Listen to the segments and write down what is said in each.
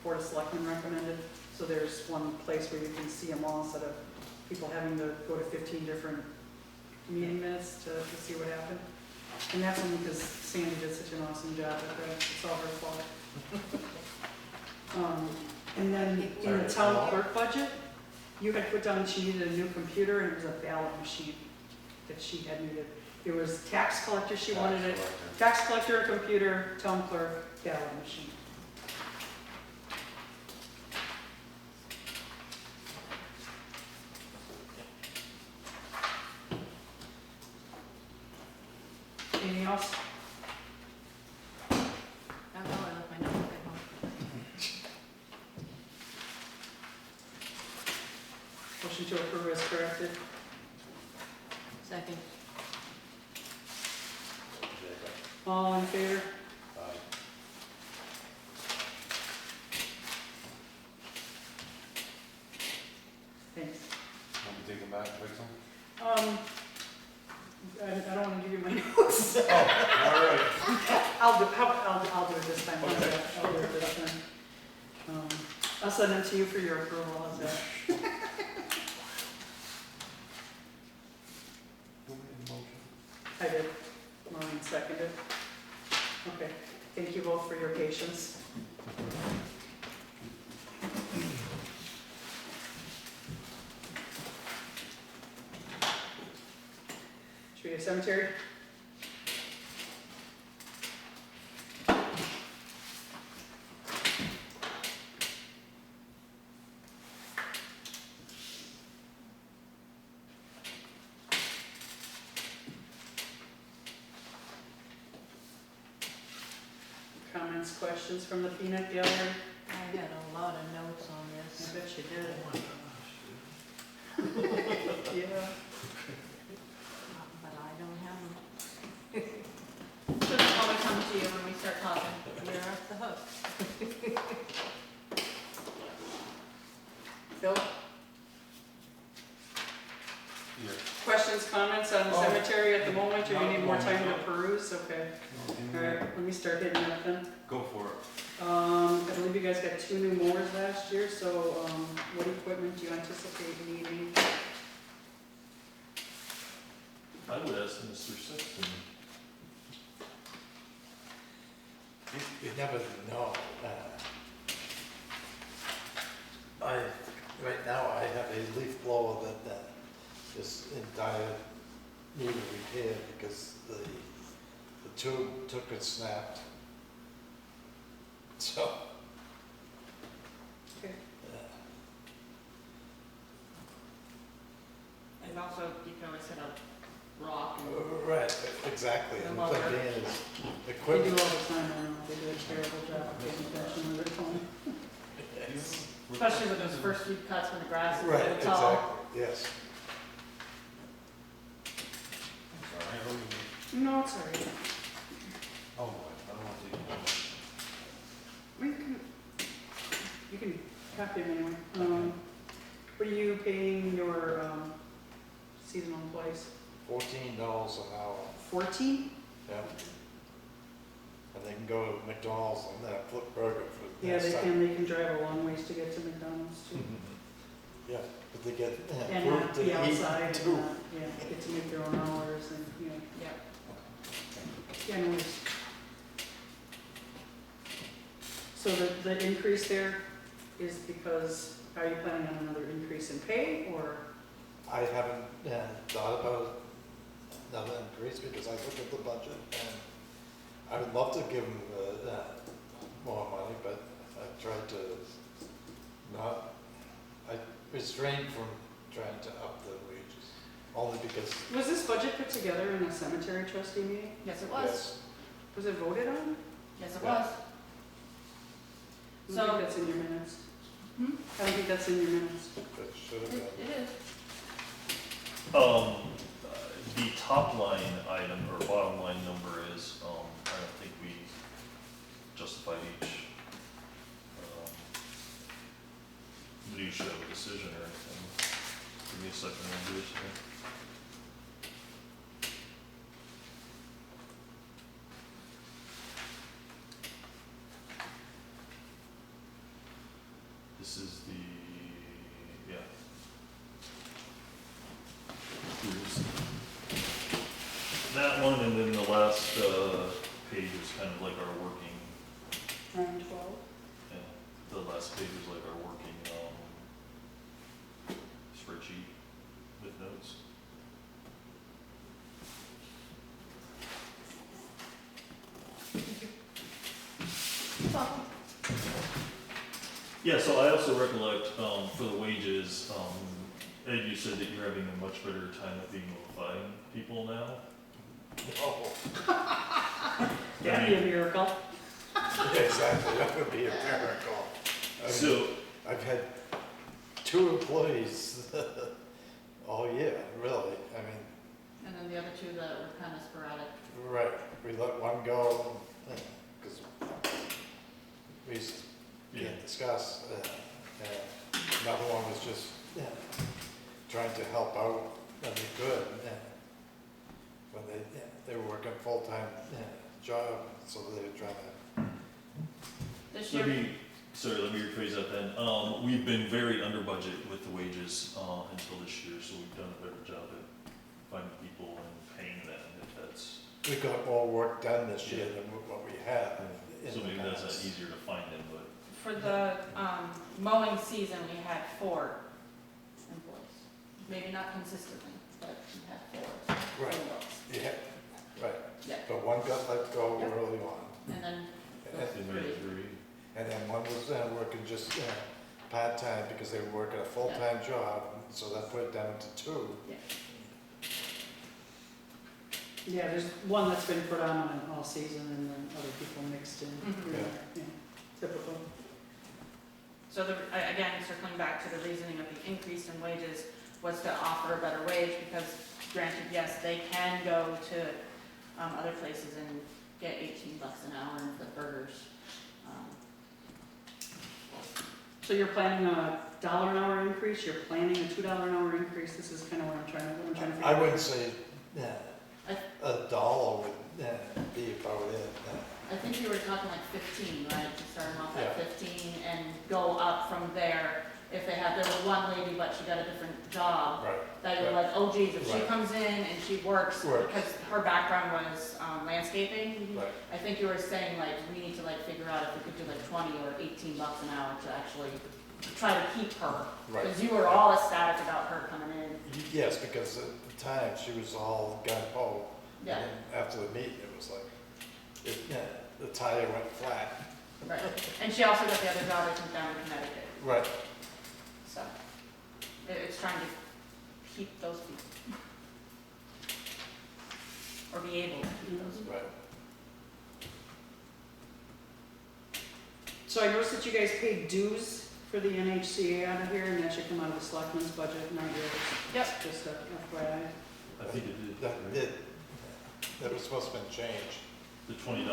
Board of Selectmen recommended. So there's one place where you can see them all instead of people having to go to 15 different meeting minutes to see what happened. And that's only because Sandy did such an awesome job at that. It's all her fault. And then in the town clerk budget, you had put down that she needed a new computer, and it was a ballot machine that she had needed. It was tax collector, she wanted it. Tax collector, a computer, town clerk, ballot machine. Anything else? I don't know, I left my notebook at home. Motion to approve as corrected. Second. All in favor? Thanks. Want me to take them back and fix them? I don't want to give you my notes. Oh, all right. I'll do it this time. How's Okay. that? I'll do it this time. I'll send them to you for your approval. How's that? Who made the motion? I did. Maureen seconded. Okay. Thank you both for your patience. Should we do cemetery? Comments, questions from the peanut gallery? I had a lot of notes on I this, bet you did. Yeah. but I don't have them. So they'll probably come to you when we start talking. You're off the hook. Phil, Yeah. questions, comments on the cemetery at the moment, or you need more time to peruse? Okay. No, give me All right, that. let me start hitting that then. Go for it. I believe you guys got 2 new mowers last year, so what equipment do you anticipate needing? I would ask Mr. Simpson. You never know. Right now, I have a leaf blower that is in dire need of repair because the tube took and snapped. So, Okay. And also, you can always hit a rock and right, exactly. And the thing is, They do equipment. all the time, I know, they do a terrible job of paying attention when they're home. Yes. especially with those first few cuts when the grass is Right, so tall. exactly, yes. I'm sorry, I don't even. No, it's all right. Oh, boy, I don't want to take them. You can copy them anyway. What are you paying your seasonal employees? $14 an hour, 14? yeah. And they can go to McDonald's and then flip burger for Yeah, that stuff. they can drive a long ways to get to McDonald's too. Yeah, but they get And food not to be eat outside and too. yeah, get to make their own hours and, you know. Yep. Yeah, no worries. So the increase there is because, are you planning on another increase in pay or? I haven't thought about another increase because I look at the budget and I would love to give them more money, but I tried to not, I restrained from trying to up the wages, only because. Was this budget put together in a cemetery trustee meeting? Yes, it was. Yes, Was it voted on? Yes, it Yeah. was. I don't So- think that's in your minutes. Hmm? I don't think that's in your minutes. it should have It been. it is. The top line item or bottom line number is, I don't think we justified each. But you should have a decision or anything. Give me a second, I'll do this here. This is the, yeah. Here's that one, and then the last, page is kind of like our working, Round 12. yeah, the last page is like our working, spreadsheet with notes. Yeah, so I also recollect, for the wages, Ed, you said that you're having a much better time at being notifying people now. Oh, That'd be a miracle. exactly, that would be a miracle. I mean, So, I've had 2 employees all year, really. I mean, And then the other two that were kind of sporadic. right, we let one go, because we yeah, can't discuss. Another one was just trying to help out when they could. When they were working full-time job, so they were trying to. This let year, me rephrase that then. We've been very under budget with the wages, until this year, so we've done a better job at finding people and paying them, if that's, We got more work done this year than what we had. in so the maybe that's past. easier to find them, but. for the mowing season, we had 4 employees. Maybe not consistently, but we had 4. Right. mows. Yeah, right. Yeah, But one got let go Yep. early on. and then And- They made it three. And then one was working just part-time because they were working a full-time job, so that put it down to 2. Yeah, there's one that's been predominant all season and then other people mixed in. Mhm. Yeah, typical. So again, circling back to the reasoning of the increase in wages was to offer a better wage, because granted, yes, they can go to other places and get $18 an hour for burgers. So you're planning a $1 an hour increase, you're planning a $2 an hour increase, this is kind of what I'm trying to figure out. I wouldn't say I- $1 would be about it. I think you were talking like 15, right, to start them off Yeah. at 15 and go up from there. If there was one lady, but she got a different job, Right. that you're Right. like, oh geez, if she Right. comes in and she works, Works. because her background was landscaping, Right. I think you were saying like, we need to like figure out if we could do like 20 or $18 an hour to actually try to keep her. Right. Because you were all ecstatic about her coming in. Yes, because at the time she was all gung-ho. Yeah, And then after the meeting, it was like, the tire went flat. right. And she also got the other job, I think, down in Connecticut. Right. So it's trying to keep those people. Or be able to keep those people. Right. So I noticed that you guys paid dues for the NHCA out of here, and that should come out of the selectmen's budget, not yours. Yep. Just a FYI. I think it did. That right? did, that was supposed to have been changed. The $20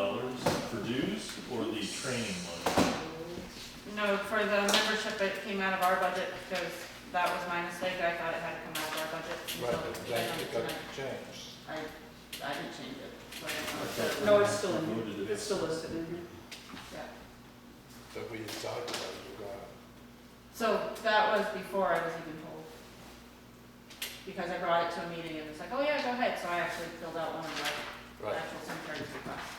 for dues or the training money? No, for the membership, it came out of our budget because that was my mistake. I thought it had to come out of our budget. Right, until but we then got it it got tonight. changed. I didn't change it. but I thought- No, it's still in Voted here, it. it's still listed in here. Yeah. But we talked about it, you got So that was before I was even told. Because I brought it to a meeting and it's like, oh yeah, go ahead. So I actually filled out one of the Right. actual cemetery requests.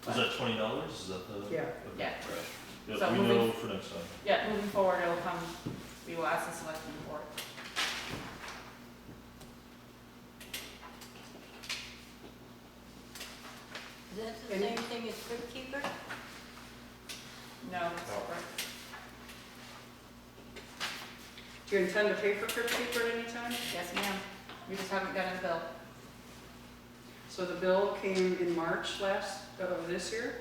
Is that $20? Is that the? Yeah. Okay, Yeah. right. So Yeah, we moving- know for next time. Yeah, moving forward, it'll come, we will ask the selectmen for it. Is that the Any- same thing as Crypt Keeper? No, it's No. separate. Do you intend to pay for Crypt Keeper at any time? Yes, ma'am. We just haven't gotten the bill. So the bill came in March of this year.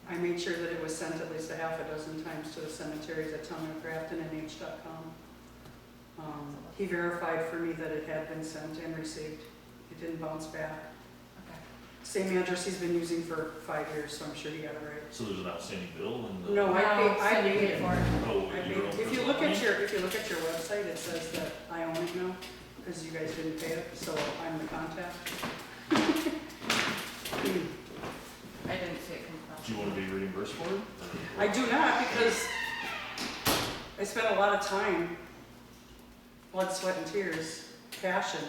I made sure that it was sent at least a half a dozen times to the cemeteries at townofgraftonnh.com. He verified for me that it had been sent and received. It didn't bounce back. Okay. Same address he's been using for 5 years, so I'm sure he got it right. So there's an outstanding bill and the. No, I Cindy paid paid it. for it. Oh, I your own paid- If you personal look at money? your website, it says that I own it now, because you guys didn't pay it, so I'm the contact. I didn't see it come across. Do you wanna be reimbursed for it? I do not, because I spent a lot of time, blood, sweat, and tears, passion,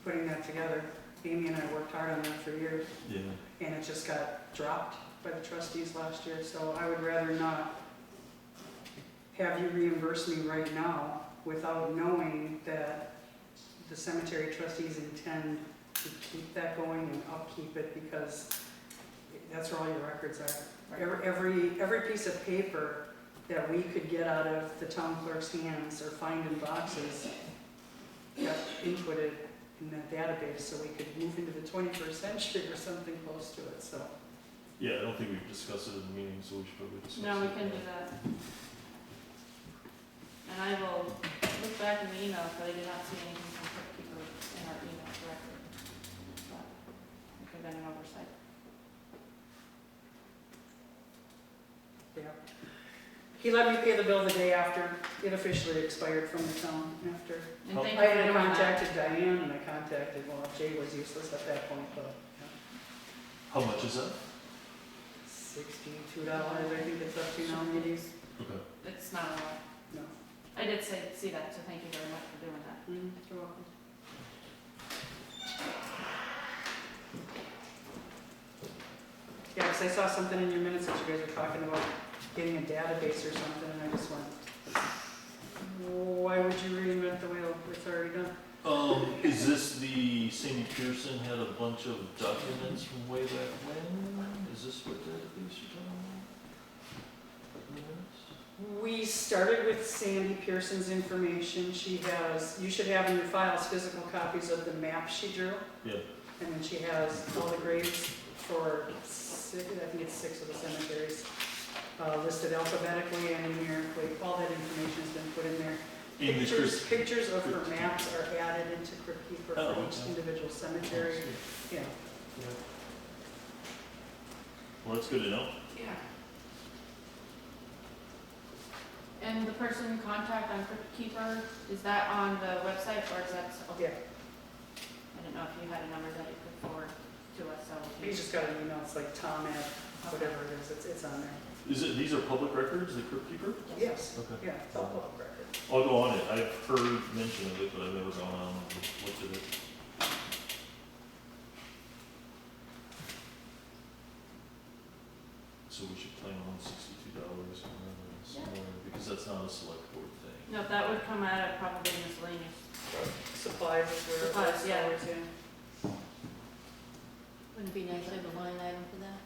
putting that together. Amy and I worked hard on that for years, Yeah. and it just got dropped by the trustees last year, so I would rather not have you reimburse me right now without knowing that the cemetery trustees intend to keep that going and upkeep it, because that's where all your records are. Every piece of paper that we could get out of the town clerk's hands or find in boxes got inputted in that database, so we could move into the 21st century or something close to it, so. Yeah, I don't think we've discussed it in the meeting, so we should probably discuss it. No, we can do that. And I will look back in the email, but I did not see anything from Crypt Keeper in our email directly. But it could have been an oversight. Yeah. He let me pay the bill the day after it officially expired from the town after. And Oh. thank I you for had doing that. contacted Diane and I contacted, well, Jay was useless at that point, but How much is that? $62, I think it's up to now, maybe. Okay. It's not a lot. No. I did see that, so thank you very much for doing that. You're welcome. Yeah, because I saw something in your minutes that you guys were talking about getting a database or something, and I just went, why would you reinvent the wheel? It's already done. Is this the Sandy Pearson had a bunch of documents from way back when? Is this what that is you're talking about? We started with Sandy Pearson's information. She has, you should have in your files physical copies of the map she drew. Yeah. And then she has all the graves for I think it's 6 of the cemeteries, listed alphabetically and numerically. All that information has been put in there. Pictures of her maps are added into Crypt Keeper for each individual cemetery. Yeah. Well, that's good to know. Yeah. And the person contact on Crypt Keeper, is that on the website or is that? Yeah. I didn't know if you had a number that you could forward to us, so. we You can- just got an email. It's like Tom at whatever it is. It's on there. These are public records, the Crypt Keeper? Yes. Okay. Yeah, it's all public record. I'll go on it. I've heard mention of it, but I've never gone on and looked at it. So we should plan on $62 somewhere, because that's not a select board thing. No, that would come out of probably miscellaneous. Supplies is where Supplies, it's yeah. always in. Wouldn't it be nice to have a line item for that?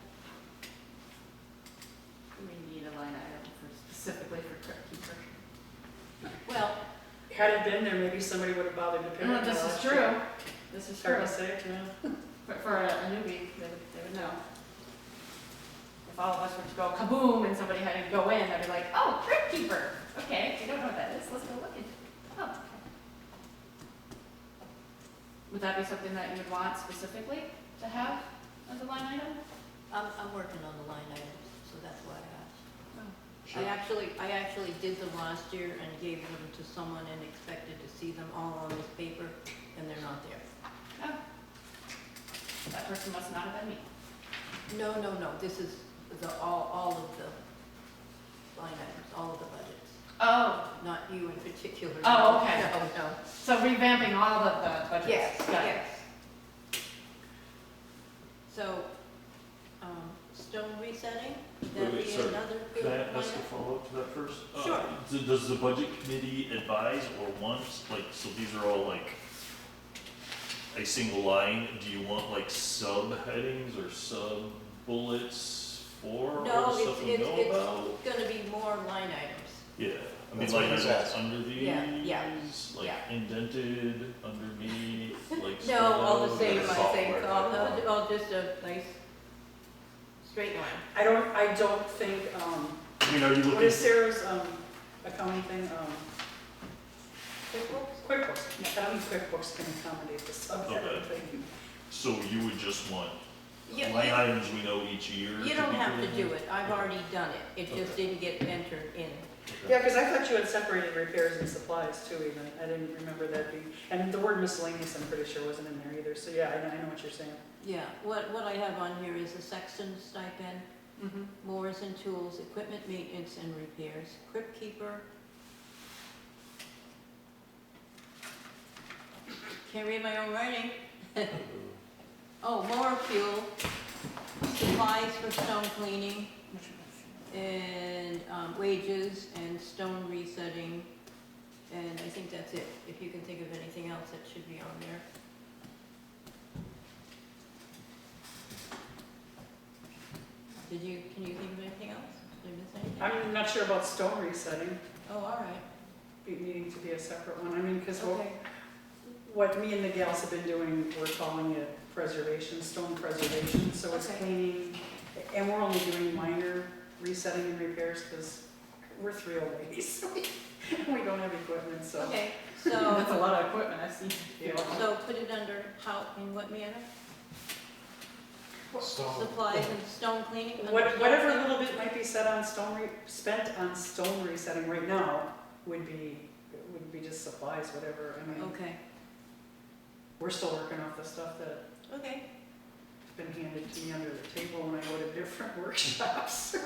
We need a line item for specifically for Crypt Keeper. Well, Had it been there, maybe somebody would have bothered to pick it up. This is last true. year. This is Hard true. to say, yeah. For a newbie, they would know. If all of us were to go kaboom and somebody had to go in, they'd be like, oh, Crypt Keeper. Okay, we don't know what that is, let's go look into it. Oh, okay. Would that be something that you would want specifically to have as a line item? I'm working on the line items, so that's why I asked. Sure. I actually did them last year and gave them to someone and expected to see them all on this paper, and they're not there. Oh. That person must not have been me. No, this is all of the line items, all of the budgets, Oh, not you in particular. Oh, okay. No. so revamping all of the budgets. Yes, Got it. yes. So, stone resetting, would that Wait, be sorry. another good Can I line ask a item? follow-up to that first? Sure. Does the budget committee advise or want, like, so these are all like a single line? Do you want like sub-headings or sub-bullets for all No, the stuff we know about? it's gonna be more line items. Yeah, I mean, That's like, what he's items asking. under these, Yeah, yeah, like yeah. indented underneath, like. No, all the spelled same, out? I think, software. all just a nice straight line. I don't think, I mean, are you what looking? is Sarah's, accounting thing, QuickBooks? QuickBooks. I don't think QuickBooks can accommodate the subheading Okay. thing. So you would just want You, line you, items we know each year? you don't be have put to in do there? it, I've already done it, it just didn't get entered in. Okay. Yeah, because I thought you had separated repairs and supplies too even. I didn't remember that being, and the word miscellaneous, I'm pretty sure wasn't in there either. So yeah, I know what you're saying. Yeah, what I have on here is a sexton stipend, Mm-hmm. mowers and tools, equipment maintenance and repairs, crypt keeper. Can't read my own writing. Oh, mower fuel, supplies for stone cleaning, and wages and stone resetting, and I think that's it. If you can think of anything else that should be on there. Can you think of anything else? Did I miss anything? I'm not sure about stone resetting, Oh, all right, needing to be a separate one. I mean, because okay, what me and the gals have been doing, we're calling it preservation, stone preservation. So it's Okay. cleaning, and we're only doing minor resetting and repairs because we're 3 old ladies. We don't have equipment, so. okay, That's a so, lot of equipment I've seen. Yeah. so put it under how, in what manner? Stone. Supplies and stone cleaning? under stone Whatever cleaning? little bit might be set on spent on stone resetting right now would be just supplies, whatever. I mean, Okay, we're still working off the stuff that's okay, been handed to me under the table when I go to different workshops.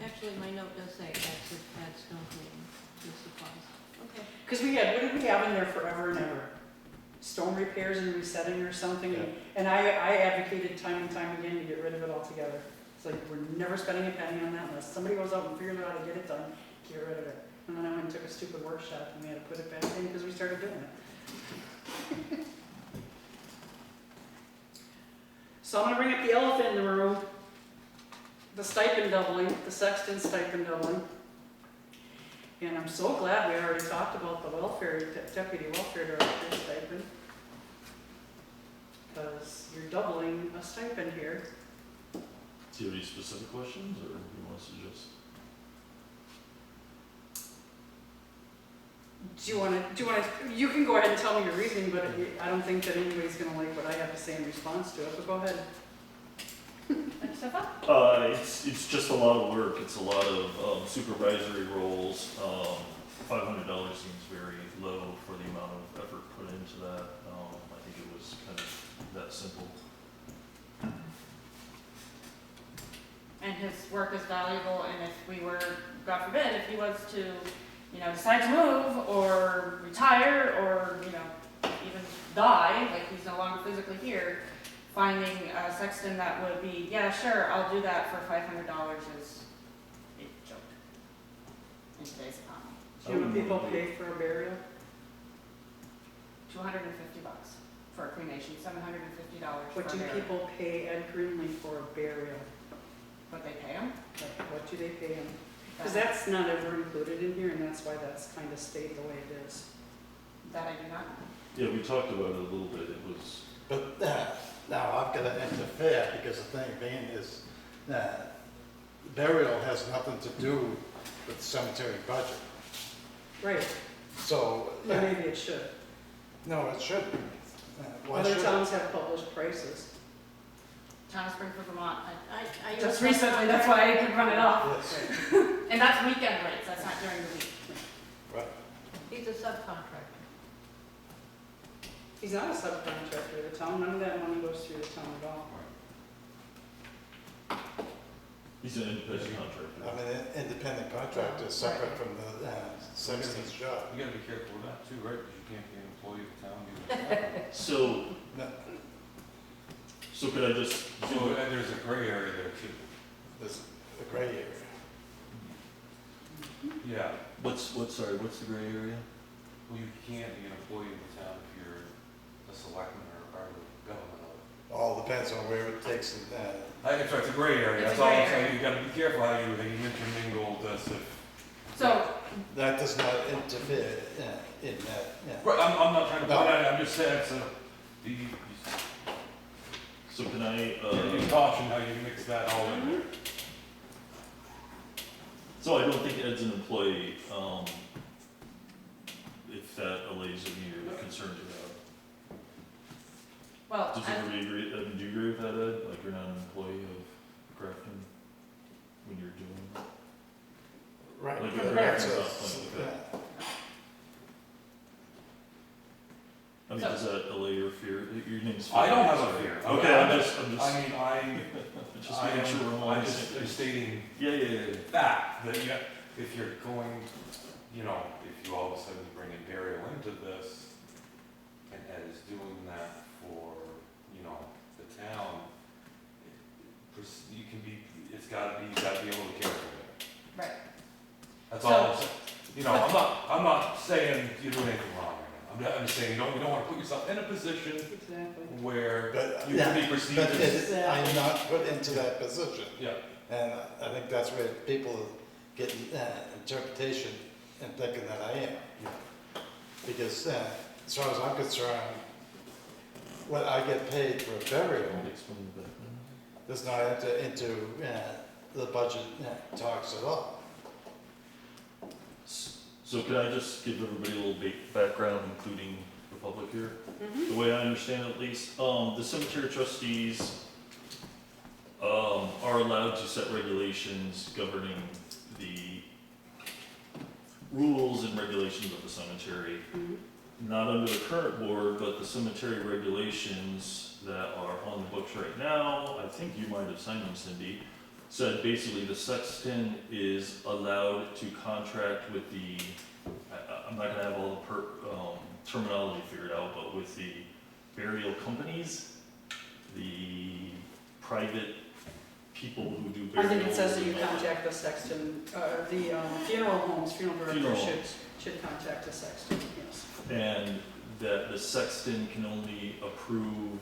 actually, my note does say add stone cleaning to supplies, okay. Because what did we have in there forever and ever? Stone repairs and resetting or something? Yeah. And I advocated time and time again to get rid of it altogether. It's like, we're never spending a penny on that unless somebody goes out and figures out how to get it done, get rid of it. And then I went and took a stupid workshop and we had to put it back in because we started doing it. So I'm gonna bring up the elephant in the room. The stipend doubling, the sexton stipend doubling. And I'm so glad we already talked about the deputy welfare director stipend. Because you're doubling a stipend here. Do you have any specific questions, or you want to suggest? You can go ahead and tell me your reasoning, but I don't think that anybody's gonna like what I have to say in response to it, but go ahead. And so far? It's just a lot of work, it's a lot of supervisory roles. $500 seems very low for the amount of effort put into that. I think it was kind of that simple. And his work is valuable, and if we were, God forbid, if he was to, decide to move, or retire, or, even die, like he's no longer physically here, finding a sexton that would be, yeah, sure, I'll do that for $500 is a joke in today's economy. Do you know what people pay for a burial? $250 for a cremation, $750 for a What do burial. people pay Ed Greenlee for a burial? What they pay him? Like, what do they pay him? Because that's not ever included in here, and that's why that's kind of stayed the way it is. That I do not know. Yeah, we talked about it a little bit, it was, But now I've got to interfere because the thing being is burial has nothing to do with the cemetery budget. Right, So, but maybe it should. no, it shouldn't. Why Other should it? towns have published prices. Town of Springfield, Vermont. Are you Just a recently, that's why I could run it off. Yes, And that's weekend rates, that's not during the week. right. He's a subcontractor. He's not a subcontractor of the town, none of that money goes through the town at all. he's an independent contractor. I mean, an independent contractor is separate from the sexton's job. You gotta be careful with that too, right? Because you can't be an employee of the town. Either. So, No, so could I just, So there's a gray area there too. there's a gray area. Yeah. what's the gray area? Well, you can't be an employee of the town if you're a selectman or part of the government of it. All depends on where it takes it. That's right, it's a gray area. It's That's a all gray I'm saying. area. You gotta be careful how you intermingle this if. So, That does not interfere in that. Yeah. Right, I'm not trying to No. point out, I'm just saying, so, you So can I, caution how you mix that all in there. so I don't think Ed's an employee, if that allays any of the concerns you have. well, Does everybody agree, do you agree with that, Ed? Like you're not an employee of Grafton when you're doing? Right. Like yeah, a that's graphic a- stuff, like that. yeah. I mean, So- does that allay your fear? Your name's. I don't have a sorry. fear. Okay, I'm just, I mean, Just making sure we're all on I'm the just same page. stating Yeah. fact that, if you're going, if you all of a sudden bring a burial into this, and Ed is doing that for, the town, you gotta be able to care for it. Right. That's all I'm saying. I'm not saying you're doing anything wrong right now. I'm just saying, you don't wanna put yourself in a position Exactly. where But, you can be perceived But as. I'm not put into that position. Yeah. And I think that's where people get interpretation and thinking that I am. Because as far as I'm concerned, what I get paid for a burial does not enter into the budget talks at all. So could I just give everybody a little background, including the public here? Mhm. The way I understand it at least, the cemetery trustees are allowed to set regulations governing the rules and regulations of the cemetery. Mhm. Not under the current board, but the cemetery regulations that are on the books right now, I think you might have signed them, Cindy, said basically the sexton is allowed to contract with I'm not gonna have all the terminology figured out, but with the burial companies, the private people who do I burials. think it says that you and all contact the sexton, the funeral homes, funeral Funeral director homes. should contact the sexton, yes. And that the sexton can only approve,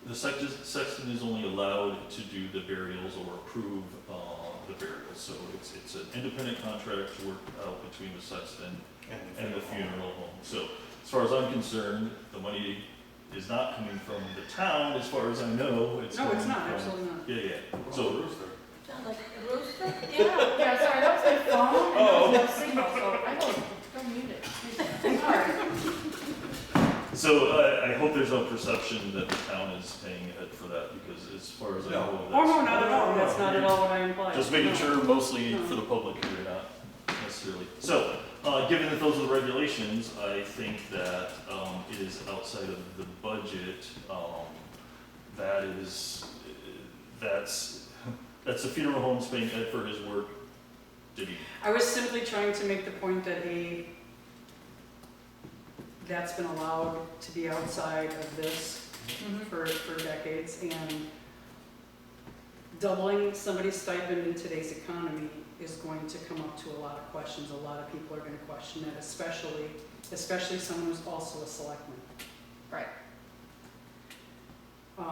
the sexton is only allowed to do the burials or approve the burials. So it's an independent contract to work out between the sexton and the funeral home. So as far as I'm concerned, the money is not coming from the town, as far as I know. No, it's coming not, from- absolutely not. Yeah. So, So, Rooster. Sound like a rooster? Yeah, sorry, that was my phone, and there was no signal, so I go mute it. Sorry. so I hope there's no perception that the town is paying Ed for that, because as far as I know, that's. Oh, no, not at all, that's not at all what I implied. Just making No. sure, mostly No. for the public here, not necessarily. So, given that those are the regulations, I think that it is outside of the budget. That's the funeral homes paying Ed for his work. Did he? I was simply trying to make the point that that's been allowed to be outside of this Mhm. for decades, and doubling somebody's stipend in today's economy is going to come up to a lot of questions. A lot of people are gonna question that, especially someone who's also a selectman. Right. You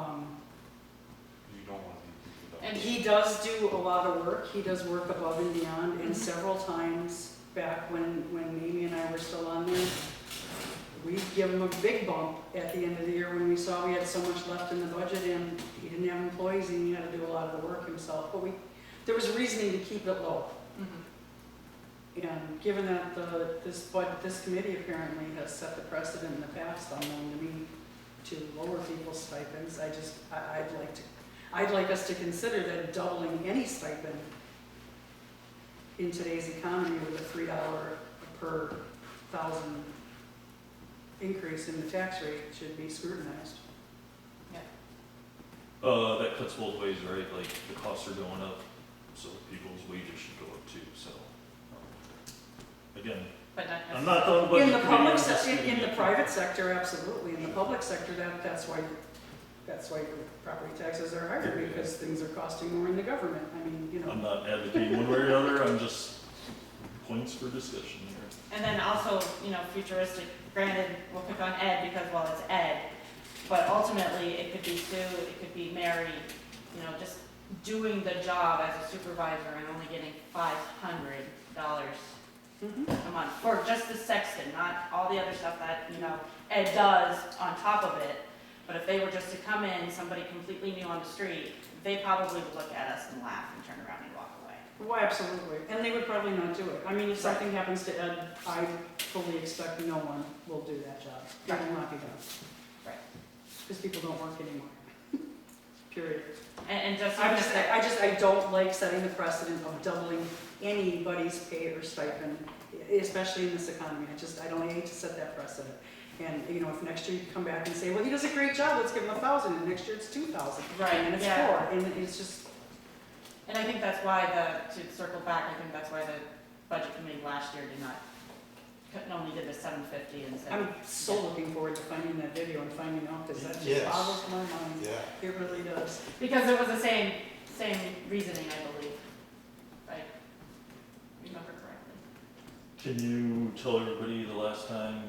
don't want to be. And He does do a lot of work, he does work above and beyond, and Mhm. several times back when Amy and I were still on there, we'd give him a big bump at the end of the year when we saw we had so much left in the budget and he didn't have employees and he had to do a lot of the work himself, but there was reasoning to keep it low. Mhm. And given that this committee apparently has set the precedent in the past, unknown to me, to lower people's stipends, I'd like us to consider that doubling any stipend in today's economy with a $3 per thousand increase in the tax rate should be scrutinized. That cuts both ways, right? Like, the costs are going up, so people's wages should go up too, so. Again, But not I'm not talking about. In the public, committee, I'm just in the gonna- private sector, absolutely. In the public sector, that's why property taxes are higher, because things are costing more in the government. I mean, I'm not advocating one way or another, I'm just points for discussion here. And then also, futuristic, granted, we'll pick on Ed because, well, it's Ed, but ultimately, it could be Sue, it could be Mary, just doing the job as a supervisor and only getting $500 Mhm. a month for just the sexton, not all the other stuff that, Ed does on top of it. But if they were just to come in, somebody completely new on the street, they probably would look at us and laugh and turn around and walk away. Well, absolutely. And they would probably not do it. I mean, if something happens to Ed, I fully expect no one will do that job. It will not be done. Right. Because people don't work anymore. Period. And just. I don't like setting the precedent of doubling anybody's pay or stipend, especially in this economy. I hate to set that precedent. And, if next year you come back and say, well, he does a great job, let's give him 1,000, and next year it's 2,000. Right, And then it's yeah. 4, and it's just, And I think that's why to circle back, I think that's why the budget committee last year only did the 750 instead of. I'm so looking forward to finding that video and finding out, because that just Yes. boggles my mind. Yeah. It really does. Because it was the same reasoning, I believe, if I remember correctly. Can you tell everybody the last time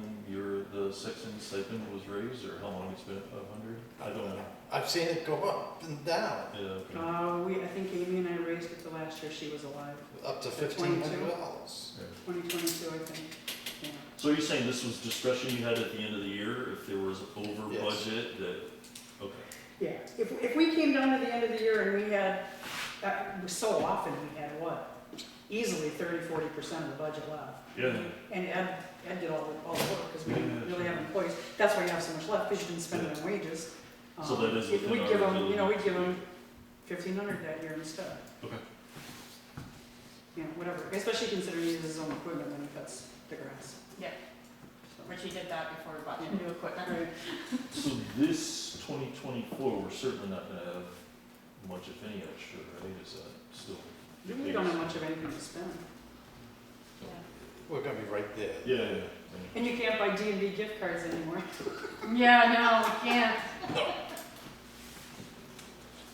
the sexton stipend was raised, or how long it's been at 500? I don't know. I've seen it go up and down, Yeah, okay. I think Amy and I raised it the last year she was alive, up to For $1,500. 2022, I think. Yeah. So you're saying this was discretion you had at the end of the year, if there was over Yes. budget, that, okay. Yeah, if we came down to the end of the year and we had, so often we had what? Easily 30-40% of the budget left. Yeah. And Ed did all the work, because we Yeah, didn't really sure. have employees. That's why you have so much left, because you didn't spend it on wages. So that is If within we'd our give them, ability. we'd give them 1,500 that year instead. Okay. You know, whatever, especially considering he uses his own equipment when he cuts the grass. Yeah. So. Richie did that before we bought new equipment. Right. So this 2024, we're certainly not gonna have much, if any, extra, right? Is that still? the We don't case? have much of anything to spend. Yeah. We're gonna be right there. Yeah. And you can't buy D&D gift cards anymore. Yeah, no, we can't.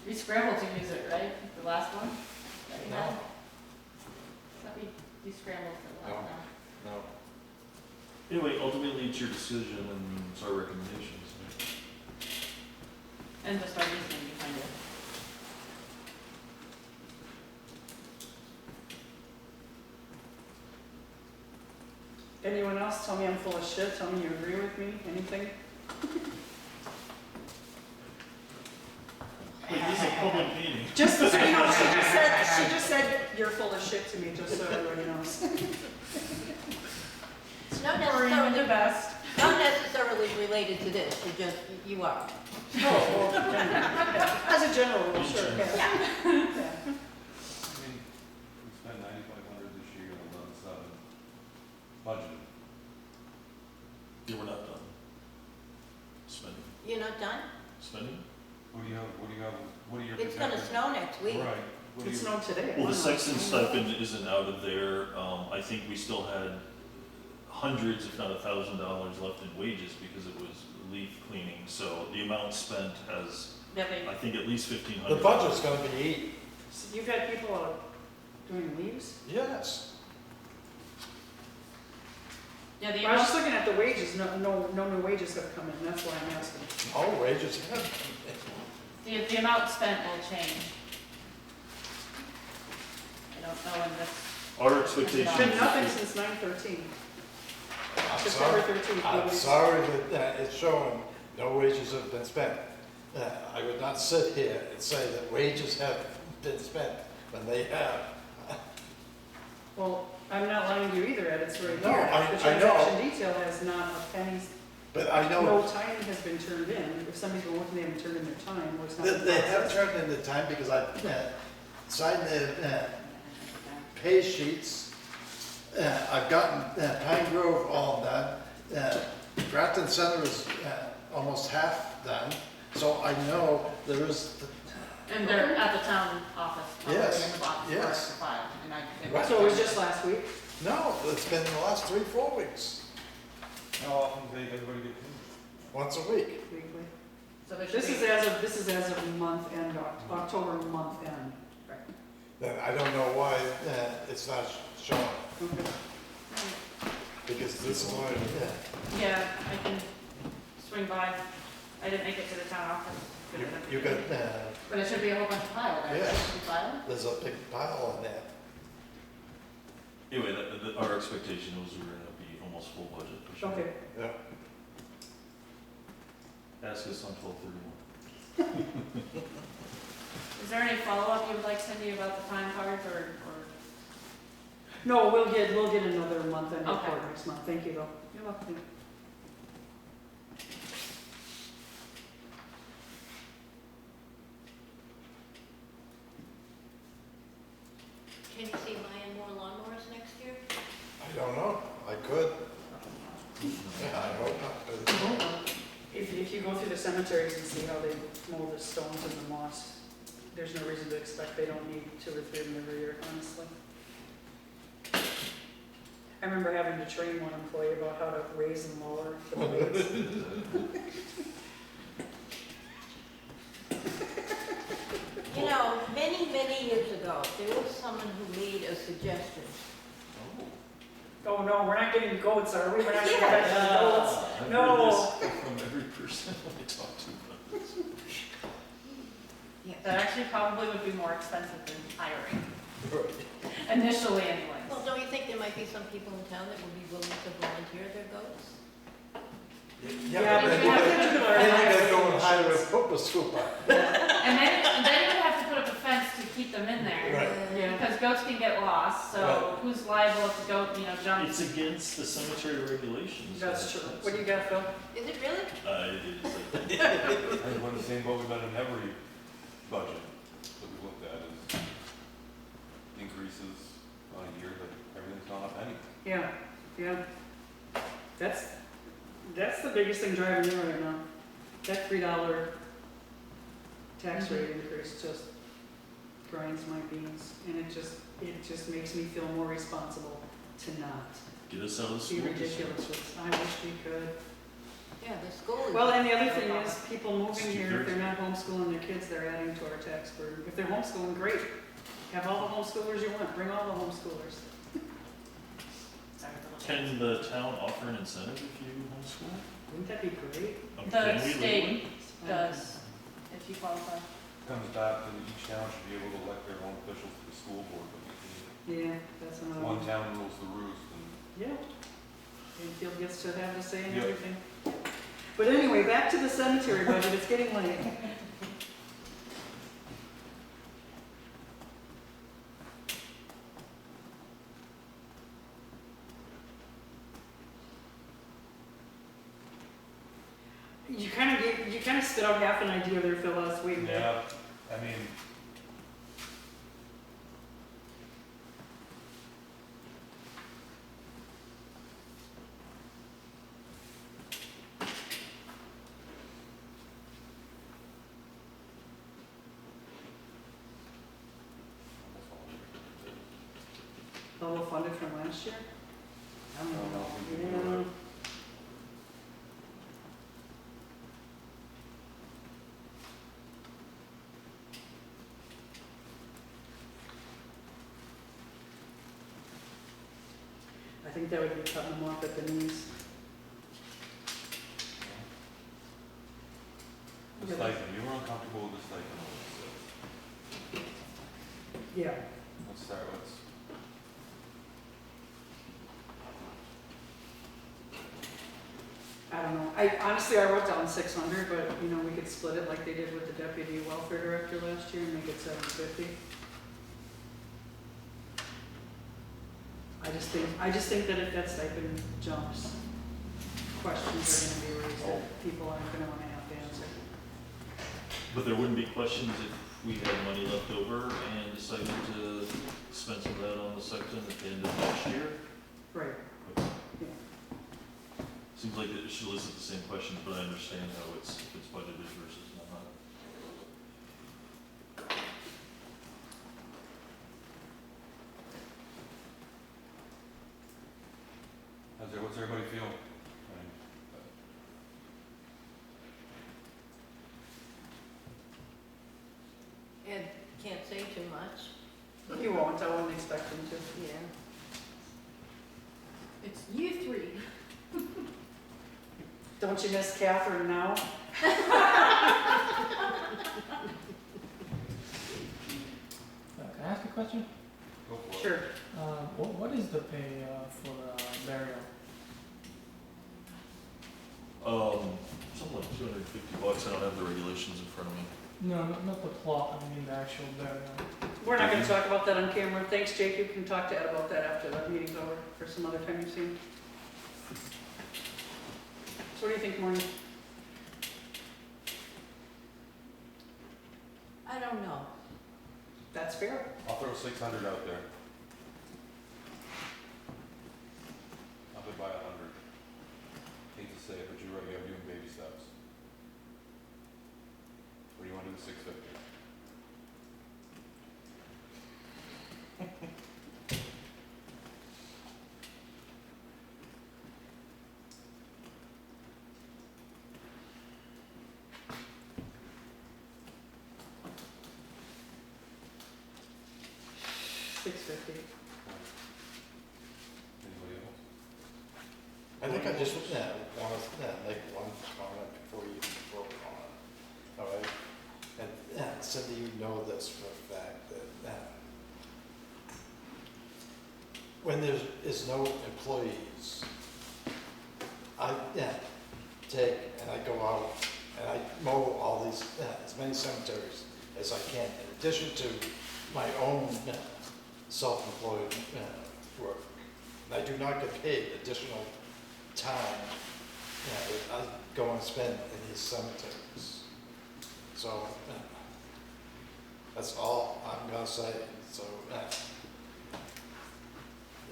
We scrambled to use it, right? The last one that we had? No, That we scrambled for the last one. no. Anyway, ultimately, it's your decision and it's our recommendations. And just our reasoning behind it. Anyone else? Tell me I'm full of shit. Tell me you agree with me. Anything? Wait, this is a public meeting. Just so you know, she just said you're full of shit to me, just so everybody knows. It's not We're even the necessarily, best. not necessarily related to this, you are. Oh, well, yeah. As a general rule, sure. Yeah. I mean, we spent 9,500 this year and 11,700 budgeted. Yeah, we're not done. Spending. You're not done? Spending? What do you have, what are your? It's gonna projected- snow next week. Right. What do It you- snowed today. Well, the I don't know. sexton stipend isn't out of there. I think we still had hundreds, if not $1,000 left in wages because it was leaf cleaning. So the amount spent has, Yeah, they, I think, at least $1,500. The budget's gonna be eaten. So you've had people doing leaves? Yes. yeah, the I was amount, just looking at the wages. No new wages have come in. That's why I'm asking. All wages have. the amount spent will change. I don't know when this, Our It's expectation been is nothing that since 9/13. I'm September sorry, 13th. I'm nobody's- sorry that it's showing no wages have been spent. I would not sit here and say that wages have been spent when they have. Well, I'm not lying to you either, Ed. It's right No, here. I The know. transaction detail has not a penny's, But I no know time has been turned in. If somebody's been working, they haven't turned in their time, or it's not. that they have turned in the time because I signed the pay sheets. I've gotten Pine Grove all done. Grafton Center is almost half done. So I know there is, and they're at the town office, probably Yes, in the box for yes. us to file, and I. Right. So it was just last week? no, it's been the last 3-4 weeks, How often do they, everybody get paid? once a week. Weekly? So there should This be, is as of month end, October month end. Then I don't know why it's not showing, Okay. because this is what, yeah, I can swing by. I didn't make it to the town office. you got, But it should be a whole bunch of pile there. Yeah. Should we file? there's a big pile in there. Anyway, our expectation was we were gonna be almost full budget for sure. Okay. Yeah. Ask us on 12/31. Is there any follow-up you would like Cindy about the time cards or? No, we'll get another month end Okay. report next month. Thank you, though. You're welcome. Can you see buying more lawnmowers next year? I don't know, I could. Yeah, I hope not. If you go through the cemeteries and see how they mow the stones and the moss, there's no reason to expect they don't need 2 or 3 of them every year, honestly. I remember having to train one employee about how to raise and lower the blades. You know, many, many years ago, there was someone who made a suggestion. Oh, no, we're not getting goats, are we? We're not getting Yeah. back to the goats. I've No. heard this from every person I talk to. That actually probably would be more expensive than hiring, Right. initially anyway. Well, don't you think there might be some people in town that would be willing to volunteer their goats? Yeah, but but then you have to then do you our gotta go and hire a vaccinations. football scooper. And then you would have to put up a fence to keep them in there. Right. Yeah. Because goats can get lost, so Right. who's liable if the goat, jumps? It's against the cemetery regulations. That's true. What do you got, Phil? Is it really? It is. I think we're in the same boat we've been in every budget that we've looked at is increases on a year that everything's gone up anyway. Yeah, yeah. That's the biggest thing driving me right now. That $3 tax rate increase just grinds my beans, and it just makes me feel more responsible to not Get us out of the be school district. ridiculous with, I wish we could. Yeah, the school is. Well, and the other thing is, people moving It's here, if 2/3. they're not homeschooling their kids, they're adding to our tax burden. If they're homeschooling, great. Have all the homeschoolers you want, bring all the homeschoolers. Sorry, little Can the town offer an incentive if you homeschool? Wouldn't that be great? Can The we state legally? does, if you qualify. Comes back to each town should be able to elect their own officials to the school board, but Yeah, that's another one one. town rules the roost and Yeah. Enfield gets to have a say in Yep. everything. But anyway, back to the cemetery budget, it's getting late. You kind of spit out half an idea there, Phil, last week. yeah, I mean, Level funded from last year? I don't I don't know know. if we can do Yeah. it. I think that would be cutting them off at the knees. The stipend, you were uncomfortable with the stipend. Yeah. Let's start, I don't know. I wrote down 600, but we could split it like they did with the deputy welfare director last year and make it 750. I just think that if that stipend jumps, questions are gonna be raised that people aren't gonna wanna have to answer. But there wouldn't be questions if we had money left over and decided to spend some of that on the section at the end of next year? Right. Seems like it should elicit the same questions, but I understand how if it's budgeted versus not. what's everybody feel? Ed can't say too much. You won't, I wouldn't expect them to. Yeah. It's year 3. Don't you miss Catherine now? Can I ask a question? Go for it. Sure. What is the pay for burial? Something like $250. I don't have the regulations in front of me. No, not the plot, I mean the actual burial. We're not gonna talk about that on camera. Thanks, Jake. You can talk to Ed about that after the meeting's over, or some other time you see him. So what do you think, Maureen? I don't know. That's fair. I'll throw 600 out there. I'll go buy 100. Hate to say it, but you're right, you gotta do it in baby steps. Or do you wanna do the 650? Anybody else? I think I just, want to, make one comment before you vote on it, all right? And, Cindy, you know this for a fact, that, when there is no employees, I, take and I go out and I mow all these, as many cemeteries as I can, in addition to my own self-employed work. And I do not get paid additional time that I go and spend in these cemeteries. So, that's all I'm gonna say. So,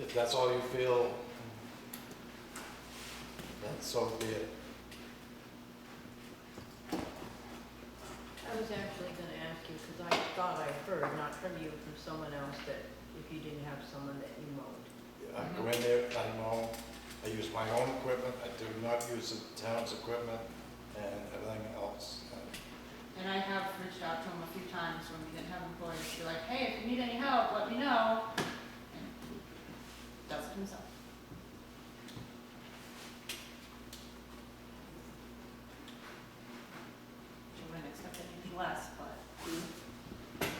if that's all you feel, then so be it. I was actually gonna ask you, because I thought I heard, not from you, from someone else, that if you didn't have someone that you mowed. I go in there, I mow, I use my own equipment, I do not use the town's equipment and everything else. And I have reached out to him a few times when we didn't have employees, be like, hey, if you need any help, let me know. And he does it himself. You wouldn't expect anything less, but.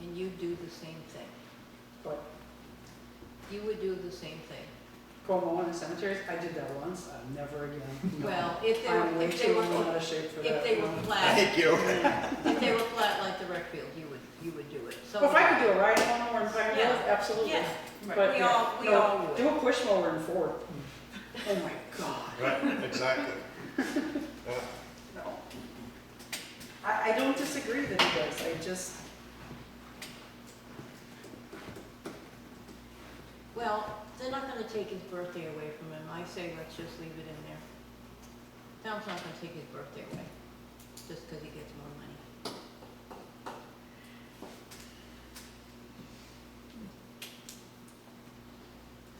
And you do the same thing. But You would do the same thing. go mowing in cemeteries, I did that once, never again. No. Well, if they I'm way were, too out of shape for that. if they were no. flat, Thank you. if they were flat like the rec field, you would do it. So Well, if I could do a ride mower in Pine Grove, Yeah. absolutely. Yeah, But we yeah, all no, would. do a push mower in Ford. Oh my God, Right, exactly. Yeah. no. I don't disagree that he does, I just, Well, they're not gonna take his birthday away from him. I say let's just leave it in there. Town's not gonna take his birthday away, just because he gets more money.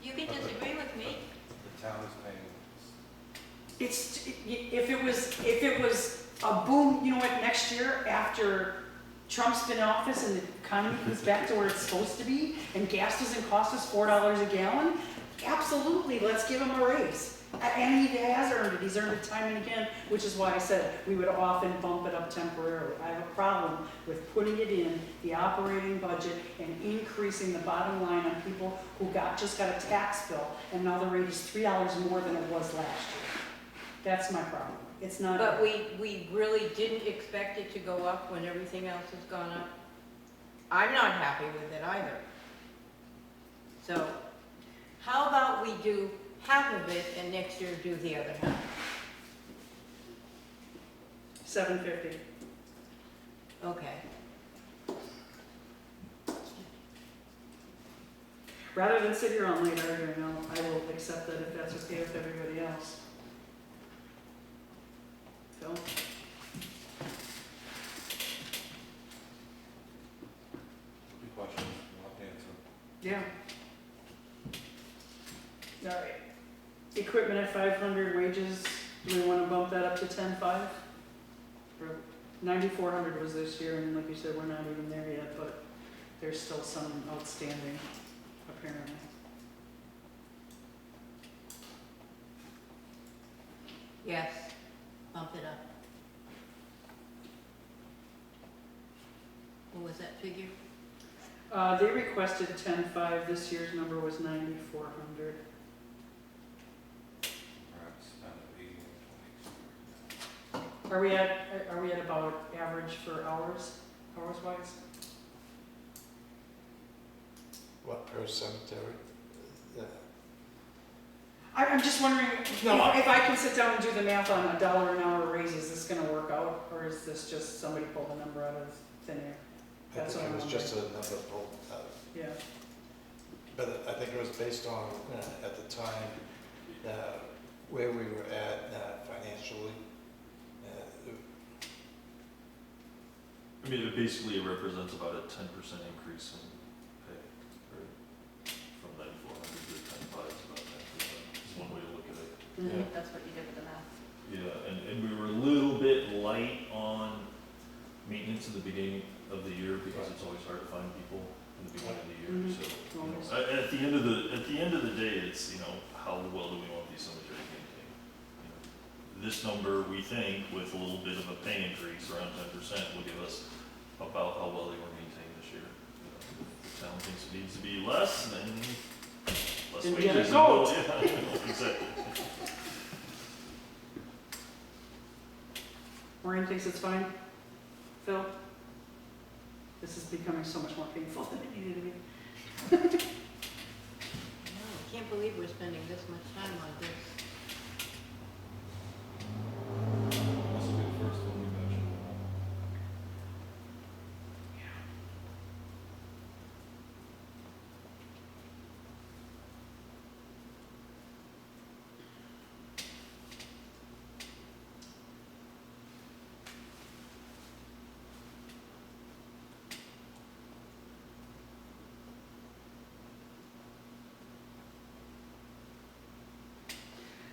You can disagree with me. The town is paying. it's, if it was a boom, you know what, next year after Trump's been in office and the economy comes back to where it's supposed to be and gas doesn't cost us $4 a gallon, absolutely, let's give him a raise. And he has earned it, he's earned it time and again, which is why I said we would often bump it up temporarily. I have a problem with putting it in the operating budget and increasing the bottom line on people who just got a tax bill and now the rate is $3 more than it was last year. That's my problem. It's not. But we really didn't expect it to go up when everything else has gone up. I'm not happy with it either. So, how about we do half of it and next year do the other half? $750. Okay. Rather than sit here all night arguing, I will accept that if that's okay with everybody else. Phil? Good question, we'll have to answer. Yeah. All right. Equipment at 500, wages, do we want to bump that up to 10.5? Or 9,400 was this year, and like you said, we're not even there yet, but there's still some outstanding, apparently. Yes, bump it up. What was that figure? They requested 10.5, this year's number was 9,400. Perhaps down to 81, 20. Are we at about average for hours wise? What, per cemetery? Yeah. I'm just wondering, No. if I can sit down and do the math on $1 an hour raise, is this gonna work out, or is this just somebody pulled a number out of thin air? I That's think what it I'm was just a number pulled out. Yeah, But I think it was based on, at the time, where we were at financially. I mean, it basically represents about a 10% increase in pay, right? From 9,400 to 10,500 is about 10%, is one way to look at it. mhm. That's what you did with the math. Yeah, and we were a little bit light on maintenance at the beginning of the year, because it's always hard to find people in the beginning of the year, Mhm. so. You know, Always. at the end of the day, it's, you know, how well do we want these cemeteries maintained? You know, this number, we think, with a little bit of a pay increase, around 10%, will give us about how well they were maintained this year. You know, if the town thinks it needs to be less, then less Then wages. get a and goat. yeah, exactly. Maureen thinks it's fine? Phil? This is becoming so much more painful than it needed to be. No, I can't believe we're spending this much time on this. This will be the first one we mentioned.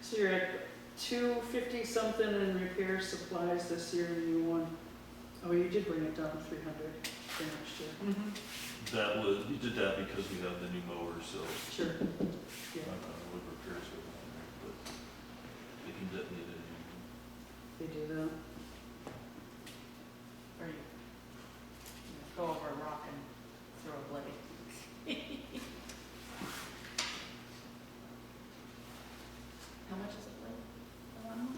So you're at 250 something in repair supplies this year, and you won. Oh, you did bring it down to 300 for next year. That was, we did that because we have the new mower, so Sure. I Yeah, don't know what repairs we want there, but they can detonate it. they do that. Or you go over a rock and throw a blade. How much is a blade? A lot more?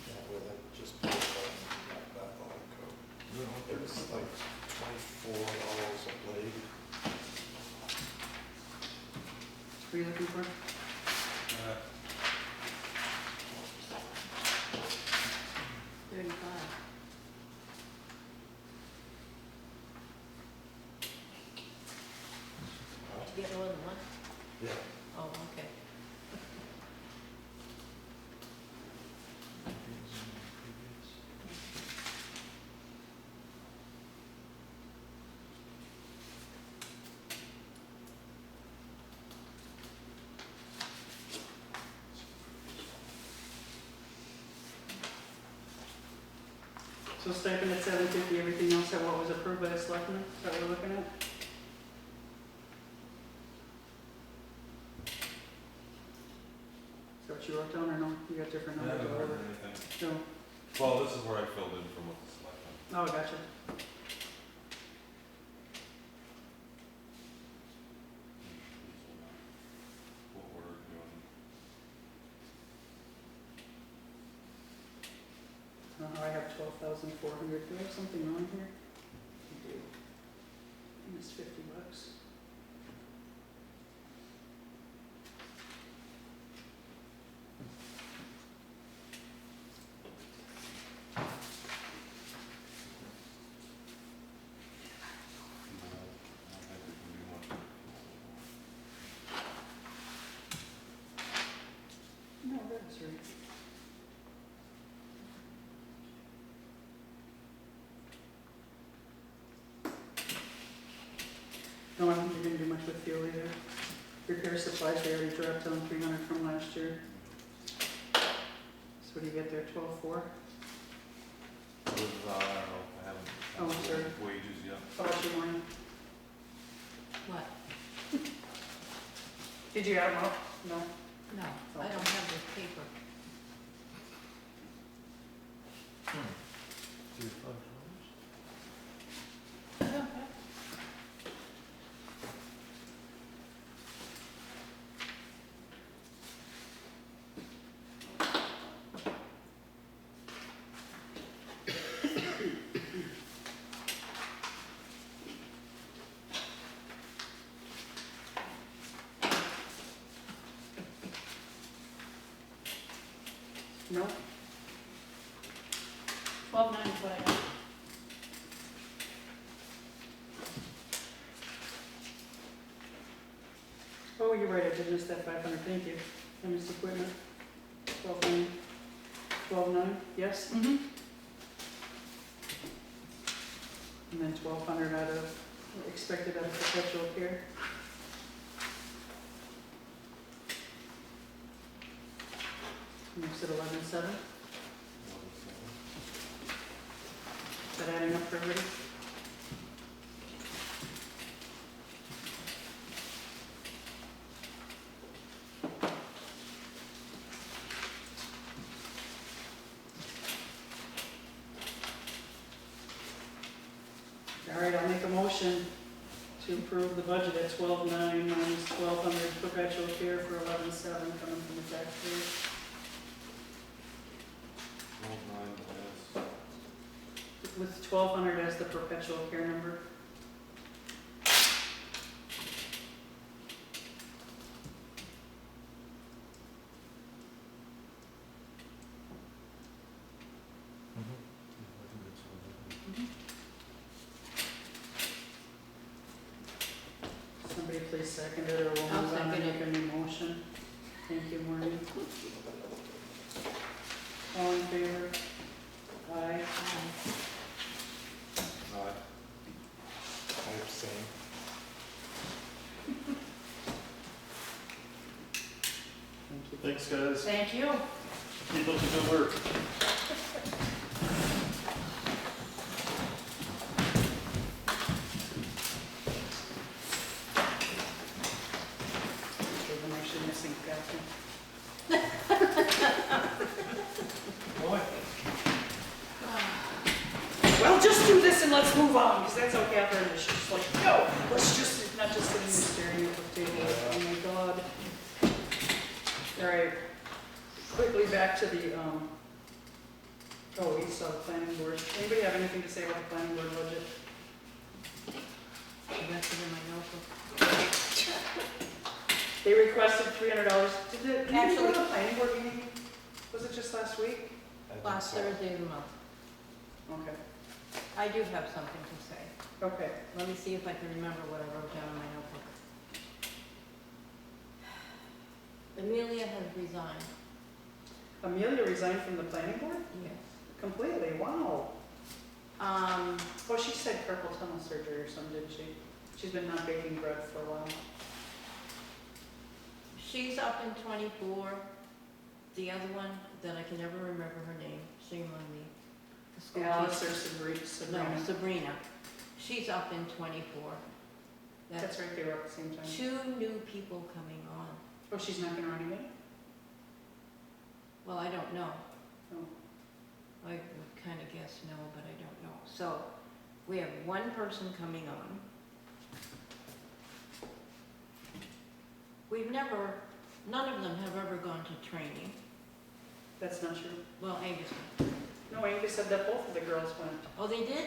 Yeah, with it, just put it on that line code. It was like $24 a blade. What are you looking for? Uh, 35. Did you get more than one? Yeah. Oh, okay. So stipend at 750, everything else at what was approved by the selectmen, is that what we're looking at? Is that what you wrote down, or no? You got different I numbers haven't or heard whatever? anything. No. Well, this is where I filled in from what the selectmen. Oh, gotcha. What we're doing. I have 12,400, do I have something wrong here? I do. I think it's $50. No, that's right. No, I don't think you're gonna do much with fuel either. Repair supplies, they already dropped down 300 from last year. So what do you get there, 12,400? With, I don't know, I haven't. Oh, sorry. Wages yet. How about you, Maureen? What? Did you add them up? No? No, I don't have this paper. I don't have. No? 12.9 is what I got. Oh, you're right, I did miss that 500, thank you. I missed equipment. 12,900. 12,900, yes? Mm-hmm. And then 1,200 out of, expected out of perpetual care. And you said 11,700? Is that adding up for everybody? All right, I'll make a motion to approve the budget at 12,900 minus 1,200 perpetual care for 11,700 coming from the tax rate. 12,900 With 1,200 as the perpetual care number. Somebody please second it, or we'll I'll move on second and it. make a new motion. Thank you, Maureen. All in favor? Aye. I abstain. Thank you. Thanks, guys. Thank you. Keep up the good work. Okay, I'm actually missing Grafton. Boy, Well, just do this and let's move on, because that's how Catherine is. She's like, no, let's just, not just sitting there staring at the table. Oh my God. All right, quickly back to the, oh, we saw the planning board. Anybody have anything to say about the planning board budget? The rest of it in my notebook. They requested $300. Did you go to Actually- the planning board meeting? Was it just last week? I think Last so. Thursday of the month. Okay, I do have something to say. okay. Let me see if I can remember what I wrote down in my notebook. Amelia has resigned. Amelia resigned from the planning board? Yes. Completely, wow. Um, Oh, she said carpal tunnel surgery or something, didn't she? She's been not baking bread for a while. she's up in 24. The other one that I can never remember her name, shame on me. The school Alice or teacher. Sabrina? No, Sabrina. She's up in 24. That's right, they were at the same time. 2 new people coming on. Oh, she's not gonna run again? Well, I don't know. Oh. I would kind of guess no, but I don't know. So we have 1 person coming on. None of them have ever gone to training. That's not true. Well, Angus, No, Angus said that both of the girls went. oh, they did?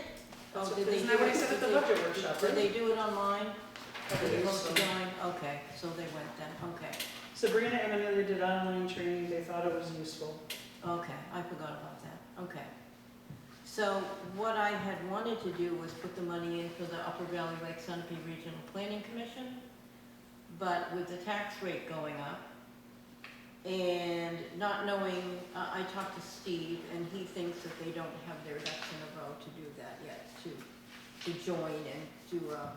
Oh, That's what- did they Isn't do that what it- he said at the did they- budget workshop, Did right? they do it online? I Were they believe supposed so. to join? Okay, so they went then, okay. Sabrina and Amelia did online training, they thought it was useful. Okay, I forgot about that, okay. So what I had wanted to do was put the money in for the Upper Valley Lake Sunapee Regional Planning Commission, but with the tax rate going up, and not knowing, I talked to Steve, and he thinks that they don't have their ducks in a row to do that yet, to join and do a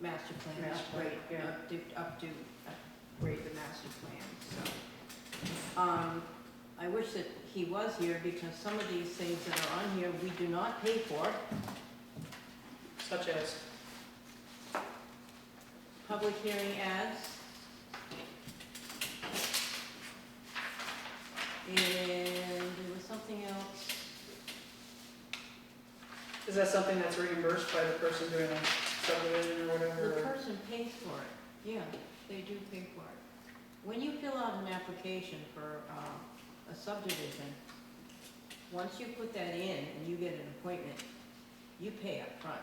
master plan Master plan, upgrade, yeah. upgrade the master plan, so. I wish that he was here, because some of these things that are on here, we do not pay for. Such as, Public hearing ads. And there was something else. is that something that's reimbursed by the person doing a subdivision or whatever? The or- person pays for it, yeah, they do pay for it. When you fill out an application for a subdivision, once you put that in and you get an appointment, you pay up front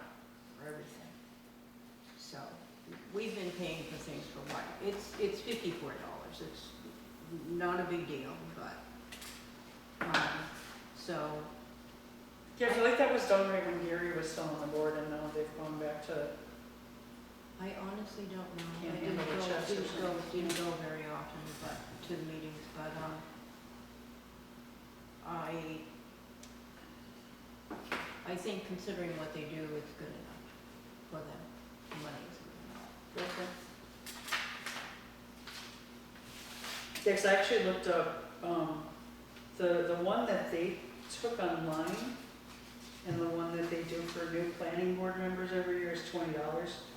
for everything. So, we've been paying for things for what? It's $54, it's not a big deal, but, so, Yeah, I feel like that was done right when Gary was still on the board, and now they've gone back to, I honestly don't know. Can't I didn't handle the go, checks or didn't go very often, but, to the meetings, but, I think considering what they do, it's good enough for them. The money is good enough. okay. Yeah, 'cause I actually looked up, the one that they took online and the one that they do for new planning board members every year is $20.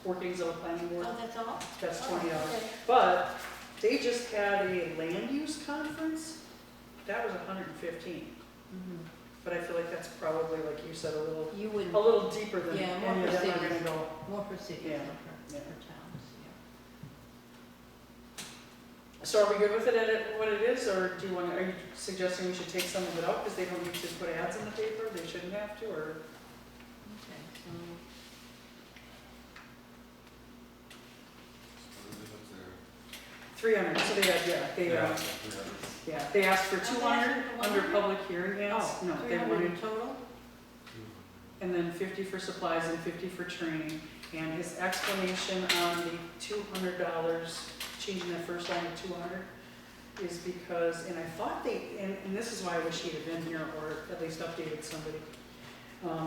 Workings of a planning board, Oh, that's all? that's Oh, $20. okay. But they just had a land use conference, that was 115. Mhm. But I feel like that's probably, like you said, You wouldn't, a little deeper than Yeah, more any of them are for gonna cities. go. more for cities Yeah, than for yeah. towns, yeah. So are we good with it at what it is, or do you want, are you suggesting we should take some of it out because they don't need to put ads in the paper, they shouldn't have to, or? Okay, so, What is it up there? 300, so they had, yeah, they asked for Oh, they asked 200 for under 100? public hearing ads. oh, No, they 300 wanted, in total? and then 50 for supplies and 50 for training. And his explanation on the $200, changing that first line to 200, is because, and I thought and this is why I wish he had been here, or at least updated somebody.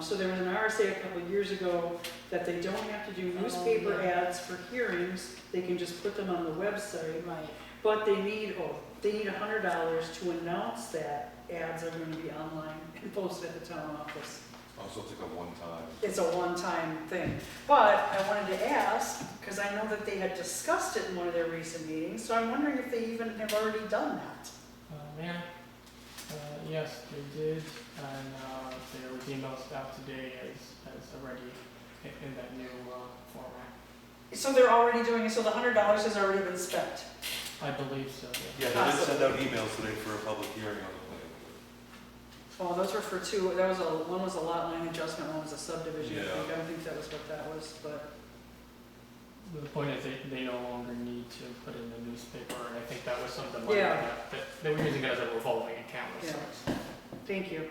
So there was an RSA a couple of years ago that they don't have to do newspaper yeah. ads for hearings, they can just put them on the website. Right. But they need $100 to announce that ads are gonna be online and posted at the town office. Also, it's like a one-time. It's a one-time thing. But I wanted to ask, because I know that they had discussed it in one of their recent meetings, so I'm wondering if they even have already done that. Yeah, yes, they did, and their emails out today is already in that new format. So they're already doing it, so the $100 has already been spent. I believe so, yeah. Yeah, they did send out emails today for a public hearing on the planning board. Oh, those were for two, one was a lot line adjustment, one was a subdivision. Yeah. I don't think that was what that was, but, The point is they no longer need to put in the newspaper, and I think that was something like Yeah. that they were using it as a revolving account of Yeah. sorts. thank you.